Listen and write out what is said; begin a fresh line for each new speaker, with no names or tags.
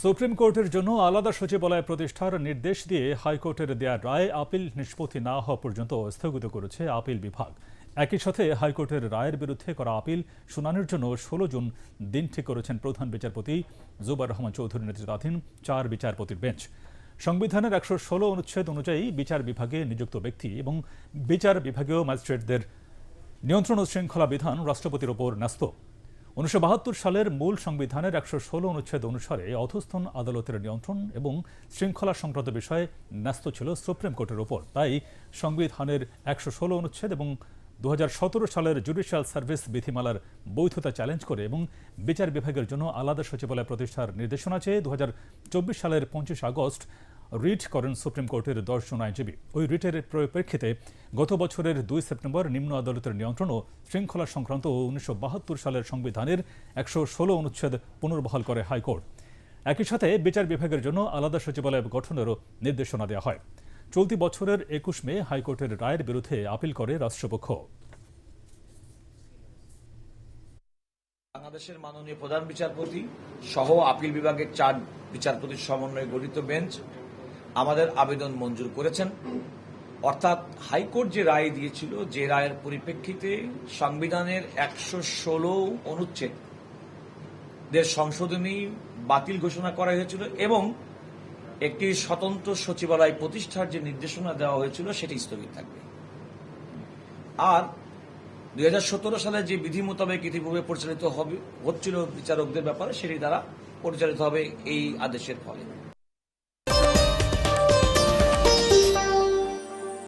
Supreme কোর্টের জন্য আলাদা সচিবালয় প্রতিষ্ঠার নির্দেশ দিয়ে হাইকোর্টের দেয়া রায় আপিল নিষ্পত্তি না হওয়া পর্যন্ত স্থগিত করেছে আপিল বিভাগ। একই সাথে হাইকোর্টের রায়ের বিরুদ্ধে করা আপিল শুনানির জন্য ১৬ জুন দিন ঠিক করেছেন প্রধান বিচারপতি জুবার রহমান চৌধুরী নেতৃত্বাধীন ৪ বিচারপতির বেঞ্চ। সংবিধানের ১১৬ অনুচ্ছেদ অনুযায়ী বিচার বিভাগে নিযুক্ত ব্যক্তি এবং বিচার বিভাগীয় ম্যাজিস্ট্রেটদের নিয়ন্ত্রণ ও শৃঙ্খলা বিধান রাষ্ট্রপতির ওপর ন্যস্ত। ১৯৭২ সালের মূল সংবিধানের ১১৬ অনুচ্ছেদ অনুসারে অধস্তন আদালতের নিয়ন্ত্রণ এবং শৃঙ্খলা সংক্রান্ত বিষয়ে ন্যস্ত ছিল সুপ্রিম কোর্টের ওপর। তাই সংবিধানের ১১৬ অনুচ্ছেদ এবং ২০১৭ সালের জুডিশিয়াল সার্ভিস বিধিমালার বৈধতা চ্যালেঞ্জ করে এবং বিচার বিভাগের জন্য আলাদা সচিবালয় প্রতিষ্ঠার নির্দেশনা চেয়ে ২০২৪ সালের ২৫ আগস্ট রিট করেন সুপ্রিম কোর্টের ১০ জন আইনজীবী। ওই রিটের প্রেক্ষিতে গত বছরের ২ সেপ্টেম্বর নিম্ন আদালতের নিয়ন্ত্রণ ও শৃঙ্খলা সংক্রান্ত ১৯৭২ সালের সংবিধানের ১১৬ অনুচ্ছেদ পুনর্বহাল করে হাইকোর্ট। একই সাথে বিচার বিভাগের জন্য আলাদা সচিবালয় গঠনেরও নির্দেশনা দেওয়া হয়। চলতি বছরের ২১ মে হাইকোর্টের রায়ের বিরুদ্ধে আপিল করে রাষ্ট্রপক্ষ।
বাংলাদেশের মাননীয় প্রধান বিচারপতি সহ আপিল বিভাগের ৪ বিচারপতির সমন্বয়ে গঠিত বেঞ্চ আমাদের আবেদন মঞ্জুর করেছেন। অর্থাৎ হাইকোর্ট যে রায় দিয়েছিল, যে রায়ের পরিপ্রেক্ষিতে সংবিধানের ১১৬ অনুচ্ছেদের সংশোধনী বাতিল ঘোষণা করা হয়েছিল এবং একটি স্বতন্ত্র সচিবালয় প্রতিষ্ঠার যে নির্দেশনা দেওয়া হয়েছিল সেটি স্থগিত থাকবে। আর ২০১৭ সালে যে বিধি মোতাবেক ইতিপূর্বে পরিচালিত হচ্ছিল বিচারকদের ব্যাপারে সেটি দ্বারা পরিচালিত হবে এই আদেশের ফলে।